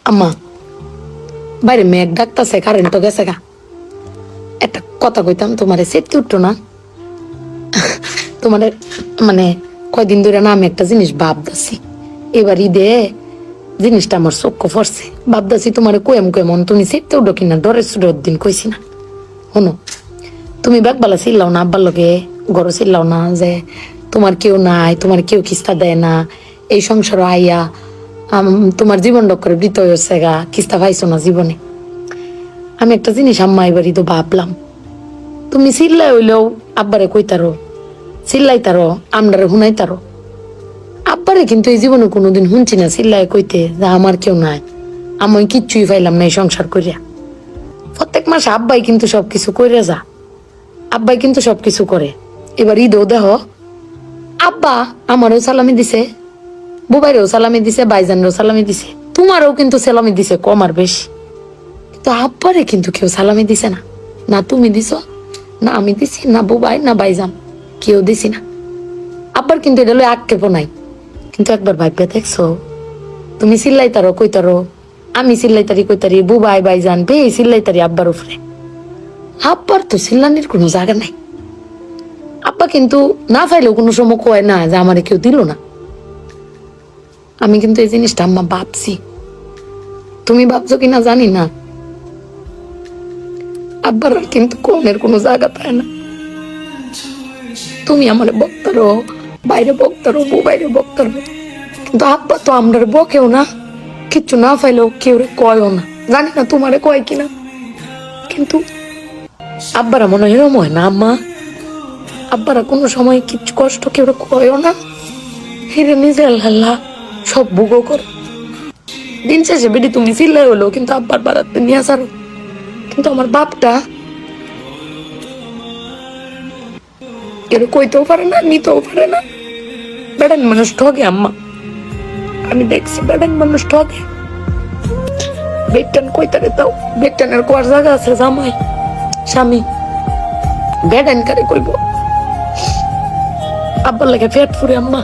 আম্মা বাইরে মেঘ ডাকতেছে, কারেন্ট তো গেছে গা। একটা কথা কইতাম, তোমারে সেটকে উঠতো না? তোমাদের মানে কয়দিন ধরে না আমি একটা জিনিস ভাবতেছি, এবার ঈদে জিনিসটা আমার চোখ পড়ছে। ভাবতেছি তোমারে কেমন তুমি সেটতে উঠো কিনা, ডরের সুরের দিন কইছি না। শোনো, তুমি বেগবালা চিল্লাও না, আব্বার লগে গড় চিল্লাও না যে তোমার কেউ নাই, তোমার কেউ কিস্তা দেয় না, এই সংসার আইয়া তোমার জীবন ডক্করে বৃত হয়েছে গা, কিস্তা পাইছো না জীবনে। আমি একটা জিনিস আম্মা এবারই তো ভাবলাম, তুমি চিল্লাই হইলেও আব্বারে কইতারো, চিল্লাইতারো, আমরারে শুনাইতারো। আব্বারে কিন্তু এই জীবনে কোনোদিন শুনছি না চিল্লাই কইতে যে আমার কেউ নাই, আমি কিচ্ছুই পাইলাম না এই সংসার করিয়া। প্রত্যেক মাসে আব্বাই কিন্তু সবকিছু কইরা যা, আব্বাই কিন্তু সবকিছু করে। এবার ঈদও দেহ আব্বা আমারও সালামি দিছে, বুবাইরেও সালামি দিছে, বাইজানরেও সালামি দিছে, তোমারও কিন্তু সালামি দিছে কম আর বেশি। কিন্তু আব্বারে কিন্তু কেউ সালামি দিছে না, না তুমি দিছ, না আমি দিছি, না বুবাই, না বাইজান, কেউ দিছি না। আব্বার কিন্তু এটা লই আক্ষেপ নাই। কিন্তু একবার ভাববে দেখছো, তুমি চিল্লাইতারো কইতারো, আমি চিল্লাইতারি কইতারি, বুবাই বাইজান বে চিল্লাইতারি আব্বার উপরে। আব্বার তো চিল্লানির কোনো জায়গা নাই। আব্বা কিন্তু না পাইলেও কোনো সময় কয় না যে আমারে কেউ দিল না। আমি কিন্তু এই জিনিসটা আম্মা ভাবছি, তুমি ভাবছো কিনা জানি না। আব্বার কিন্তু কমের কোনো জায়গা পায় না। তুমি আমার বক্তারো, বাইরে বক্তারো, বাইরে বক্তারো, কিন্তু আব্বা তো আমরা বকেও না, কিচ্ছু না পাইলেও কেউ কয়ও না। জানি না তোমারে কয় কিনা, কিন্তু আব্বারা মনে হয় এরম হয় না আম্মা? আব্বারা কোনো সময় কিছু কষ্ট কেউ কয়ও না, হিরে নিজে আল্লাহ সব ভোগও করে। দিন শেষে বেটি তুমি চিল্লাই হলো কিন্তু আব্বার বাড়াতে নিয়ে আসারো। কিন্তু আমার বাপটা কেউ কইতেও পারে না, নিতেও পারে না। বেড়ান মানুষ ঠকে আম্মা, আমি দেখছি বেড়ান মানুষ ঠকে। বেটান কইতারে তাও, বেটানের কোয়ার জায়গা আছে জামাই স্বামী, বেড়ান কারে কইব। আব্বার লাগে পেট ফুরে আম্মা।